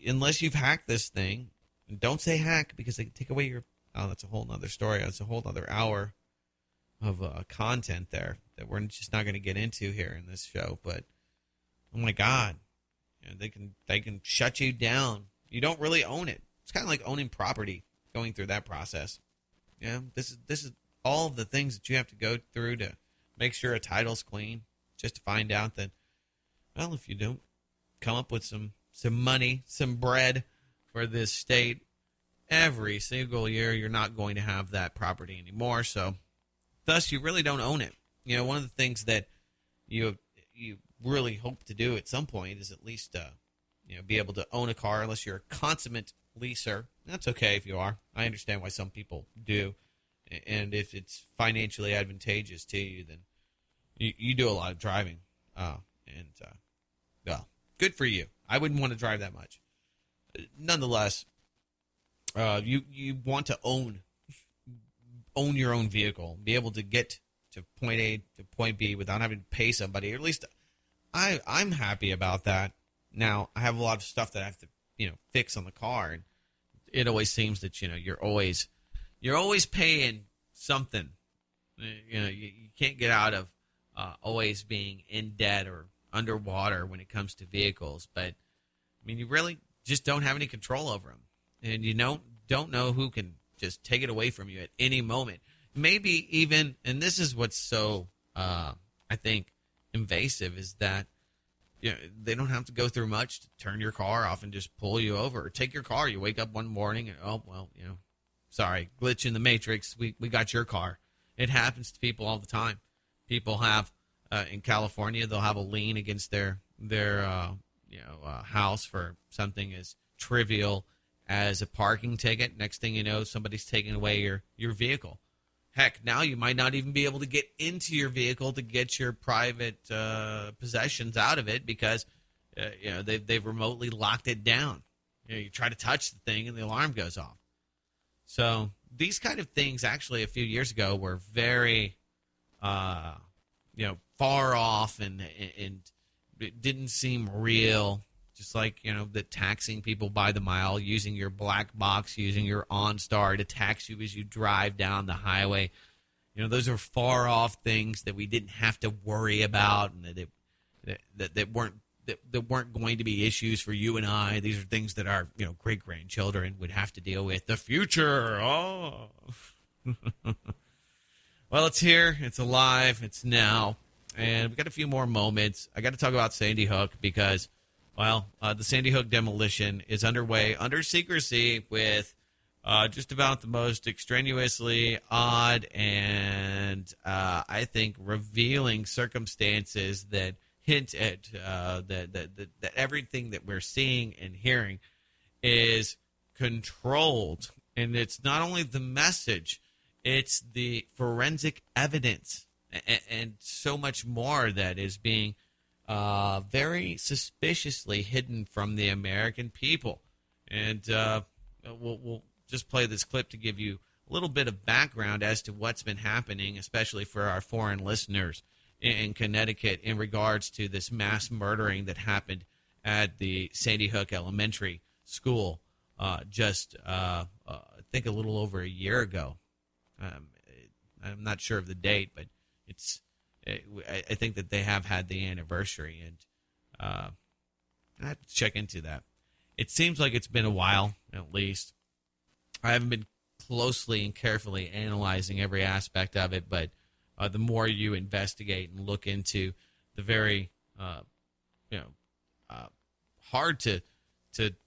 unless you've hacked this thing, and don't say hack because they can take away your, oh, that's a whole nother story. That's a whole nother hour of content there that we're just not going to get into here in this show. But, oh my God, you know, they can shut you down. You don't really own it. It's kind of like owning property, going through that process. Yeah, this is all of the things that you have to go through to make sure a title's clean, just to find out that, well, if you don't come up with some money, some bread for this state, every single year you're not going to have that property anymore. So, thus, you really don't own it. You know, one of the things that you really hope to do at some point is at least, be able to own a car, unless you're a consummate leaser. That's okay if you are. I understand why some people do. And if it's financially advantageous to you, then you do a lot of driving. Well, good for you. I wouldn't want to drive that much. Nonetheless, you want to own your own vehicle, be able to get to point A to point B without having to pay somebody. Or at least I'm happy about that. Now, I have a lot of stuff that I have to, fix on the car, and it always seems that, you're always paying something. You can't get out of always being in debt or underwater when it comes to vehicles. But, I mean, you really just don't have any control over them. And you don't know who can just take it away from you at any moment. Maybe even, and this is what's so, I think, invasive, is that they don't have to go through much to turn your car off and just pull you over. Or take your car. You wake up one morning and, oh, well, sorry, glitch in the matrix. We got your car. It happens to people all the time. People have, in California, they'll have a lien against their house for something as trivial as a parking ticket. Next thing you know, somebody's taking away your vehicle. Heck, now you might not even be able to get into your vehicle to get your private possessions out of it because they've remotely locked it down. You try to touch the thing and the alarm goes off. So these kind of things actually a few years ago were very far off and it didn't seem real. Just like, the taxing people by the mile, using your black box, using your OnStar to tax you as you drive down the highway. Those are far off things that we didn't have to worry about, and that weren't going to be issues for you and I. These are things that our great grandchildren would have to deal with. The future, oh. Well, it's here. It's alive. It's now, and we got a few more moments. I got to talk about Sandy Hook because, well, the Sandy Hook demolition is underway under secrecy with just about the most extraneously odd and, I think, revealing circumstances that hint at that everything that we're seeing and hearing is controlled. And it's not only the message, it's the forensic evidence and so much more that is being very suspiciously hidden from the American people. And we'll just play this clip to give you a little bit of background as to what's been happening, especially for our foreign listeners in Connecticut in regards to this mass murdering that happened at the Sandy Hook Elementary School just, I think, a little over a year ago. I'm not sure of the date, but I think that they have had the anniversary, and I have to check into that. It seems like it's been a while, at least. I haven't been closely and carefully analyzing every aspect of it, but the more you investigate and look into the very, hard to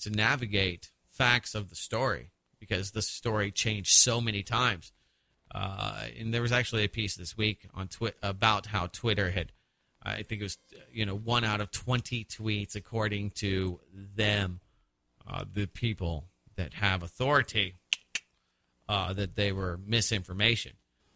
navigate facts of the story, because the story changed so many times. And there was actually a piece this week on about how Twitter had, I think it was, 1 out of 20 tweets, according to them, the people that have authority, that they were misinformation.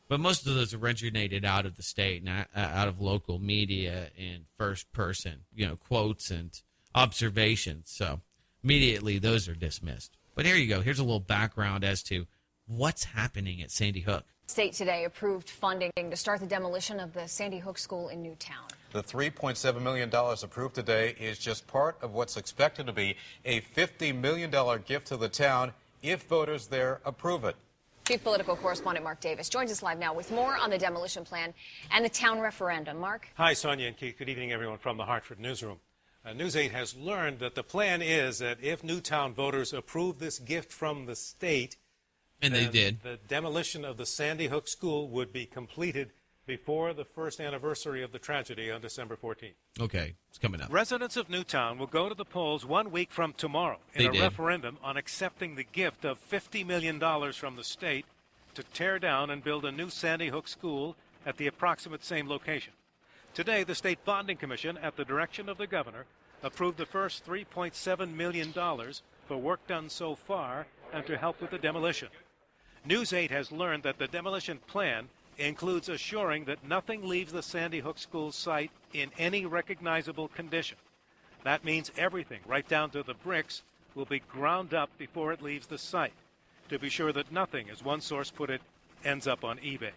But most of those originated out of the state and out of local media in first person, quotes and observations. So immediately those are dismissed. But here you go. Here's a little background as to what's happening at Sandy Hook. State today approved funding to start the demolition of the Sandy Hook School in Newtown. The $3.7 million approved today is just part of what's expected to be a $50 million gift to the town if voters there approve it. Chief Political Correspondent Mark Davis joins us live now with more on the demolition plan and the town referendum. Mark? Hi, Sonia and Keith. Good evening, everyone, from the Hartford Newsroom. News 8 has learned that the plan is that if Newtown voters approve this gift from the state, and they did, the demolition of the Sandy Hook School would be completed before the first anniversary of the tragedy on December 14th. Okay, it's coming up. Residents of Newtown will go to the polls 1 week from tomorrow in a referendum on accepting the gift of $50 million from the state to tear down and build a new Sandy Hook School at the approximate same location. Today, the State Bonding Commission, at the direction of the governor, approved the first $3.7 million for work done so far and to help with the demolition. News 8 has learned that the demolition plan includes assuring that nothing leaves the Sandy Hook School site in any recognizable condition. That means everything, right down to the bricks, will be ground up before it leaves the site, to be sure that nothing, as one source put it, ends up on eBay.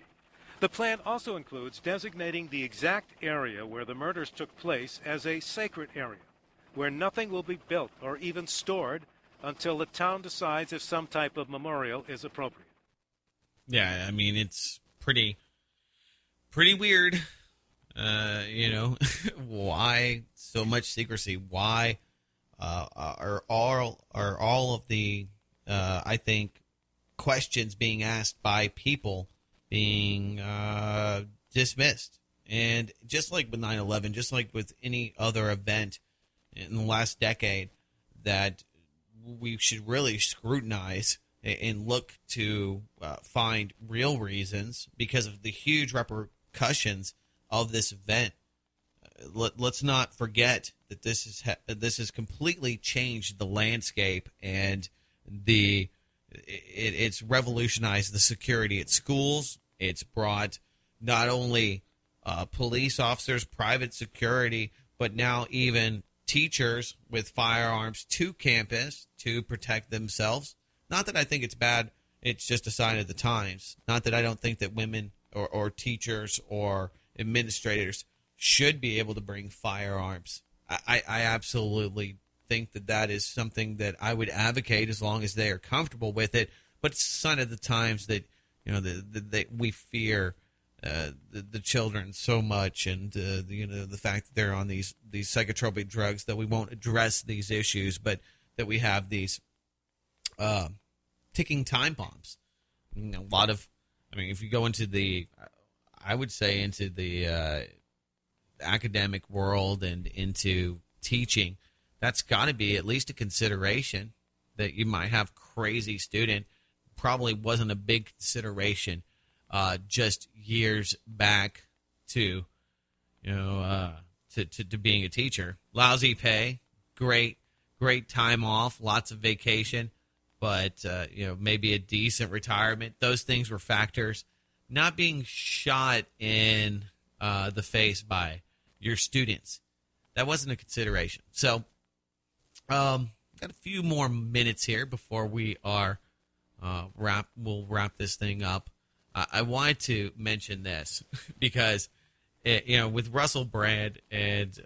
The plan also includes designating the exact area where the murders took place as a sacred area, where nothing will be built or even stored until the town decides if some type of memorial is appropriate. Yeah, I mean, it's pretty weird. Why so much secrecy? Why are all of the I think questions being asked by people being dismissed? And just like with 9/11, just like with any other event in the last decade, that we should really scrutinize and look to find real reasons because of the huge repercussions of this event. Let's not forget that this has completely changed the landscape, and it's revolutionized the security at schools. It's brought not only police officers, private security, but now even teachers with firearms to campus to protect themselves. Not that I think it's bad. It's just a sign of the times. Not that I don't think that women or teachers or administrators should be able to bring firearms. I absolutely think that is something that I would advocate as long as they are comfortable with it. But it's a sign of the times that that we fear the children so much, and the fact that they're on these psychotropic drugs, that we won't address these issues, but that we have these ticking time bombs. A lot of, if you go into the academic world and into teaching, that's got to be at least a consideration. That you might have crazy student probably wasn't a big consideration just years back to being a teacher. Lousy pay, great time off, lots of vacation, but maybe a decent retirement. Those things were factors. Not being shot in the face by your students, that wasn't a consideration. So got a few more minutes here before we are we'll wrap this thing up. I wanted to mention this because with Russell Brand and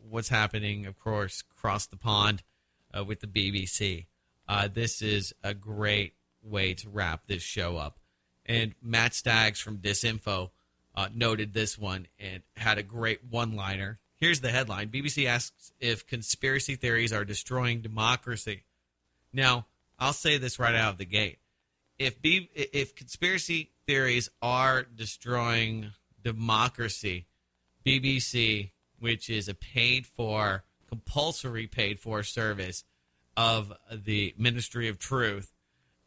what's happening, of course, across the pond with the BBC, this is a great way to wrap this show up. And Matt Staggs from Disinfo noted this one and had a great one-liner. Here's the headline. BBC asks if conspiracy theories are destroying democracy. Now, I'll say this right out of the gate. If conspiracy theories are destroying democracy, BBC, which is a compulsory paid-for service of the Ministry of Truth,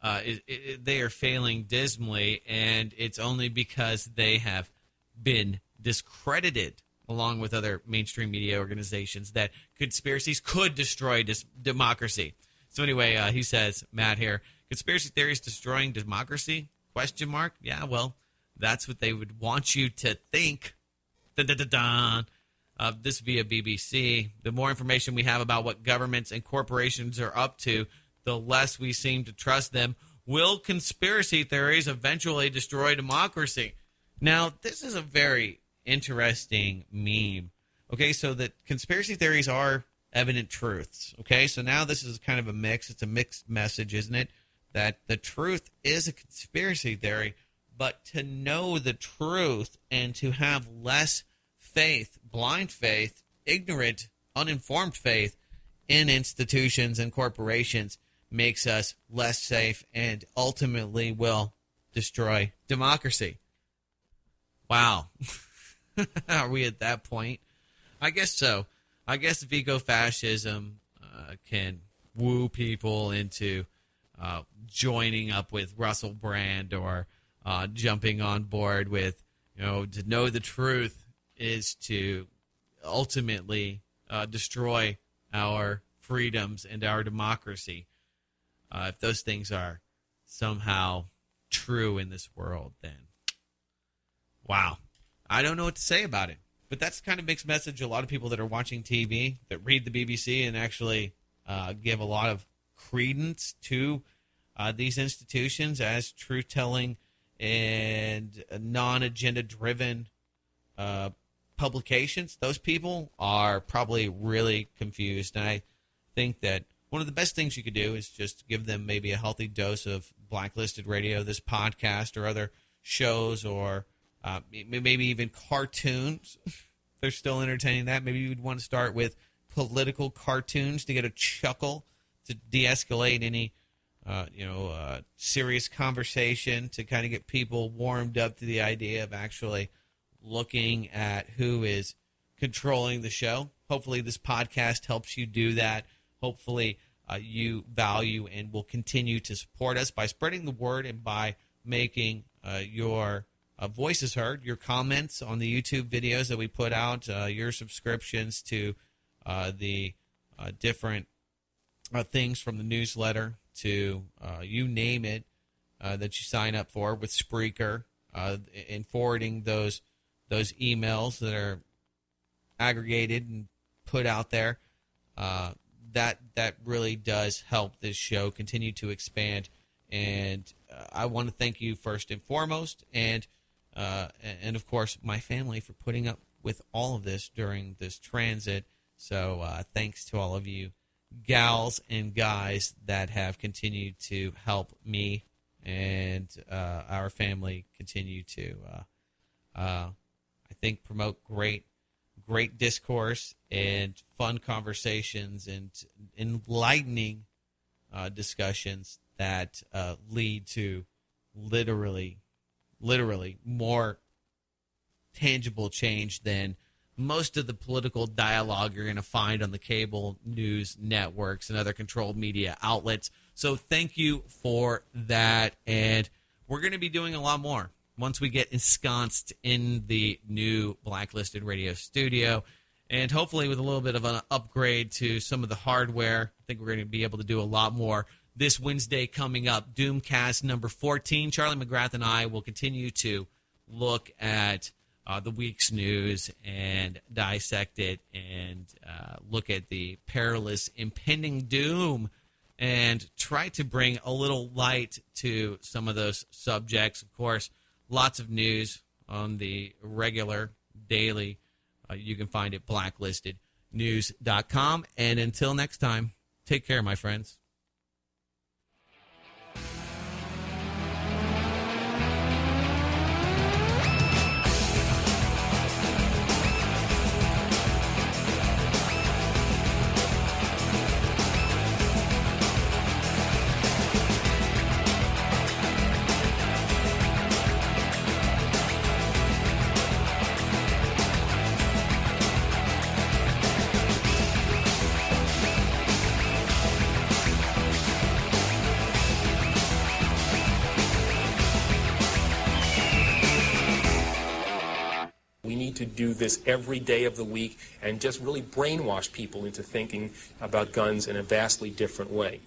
they are failing dismally, and it's only because they have been discredited along with other mainstream media organizations that conspiracies could destroy democracy. So anyway, he says, Matt here, conspiracy theories destroying democracy? ? Yeah, well, that's what they would want you to think. This via BBC. The more information we have about what governments and corporations are up to, the less we seem to trust them. Will conspiracy theories eventually destroy democracy? Now, this is a very interesting meme. Okay, so that conspiracy theories are evident truths. Okay, so now this is kind of a mix. It's a mixed message, isn't it? That the truth is a conspiracy theory, but to know the truth and to have less faith, blind faith, ignorant, uninformed faith in institutions and corporations makes us less safe and ultimately will destroy democracy. Wow. Are we at that point? I guess so. I guess if eco-fascism can woo people into joining up with Russell Brand or jumping on board with, to know the truth is to ultimately destroy our freedoms and our democracy. If those things are somehow true in this world, then wow. I don't know what to say about it. But that's kind of mixed message. A lot of people that are watching TV, that read the BBC and actually give a lot of credence to these institutions as truth-telling and non-agenda-driven publications, those people are probably really confused. And I think that one of the best things you could do is just give them maybe a healthy dose of Blacklisted Radio, this podcast, or other shows, or maybe even cartoons. They're still entertaining that. Maybe you'd want to start with political cartoons to get a chuckle, to de-escalate any serious conversation, to kind of get people warmed up to the idea of actually looking at who is controlling the show. Hopefully this podcast helps you do that. Hopefully you value and will continue to support us by spreading the word and by making your voices heard, your comments on the YouTube videos that we put out, your subscriptions to the different things from the newsletter to you name it that you sign up for with Spreaker, and forwarding those emails that are aggregated and put out there. That really does help this show continue to expand. And I want to thank you first and foremost, and of course my family for putting up with all of this during this transit. So thanks to all of you gals and guys that have continued to help me and our family continue to, I think, promote great discourse and fun conversations and enlightening discussions that lead to literally more tangible change than most of the political dialogue you're going to find on the cable news networks and other controlled media outlets. So thank you for that. And we're going to be doing a lot more once we get ensconced in the new Blacklisted Radio studio. And hopefully with a little bit of an upgrade to some of the hardware, I think we're going to be able to do a lot more. This Wednesday coming up, Doomcast number 14. Charlie McGrath and I will continue to look at the week's news and dissect it and look at the perilous impending doom and try to bring a little light to some of those subjects. Of course, lots of news on the regular daily. You can find it blacklistednews.com. And until next time, take care, my friends. To do this every day of the week and just really brainwash people into thinking about guns in a vastly different way.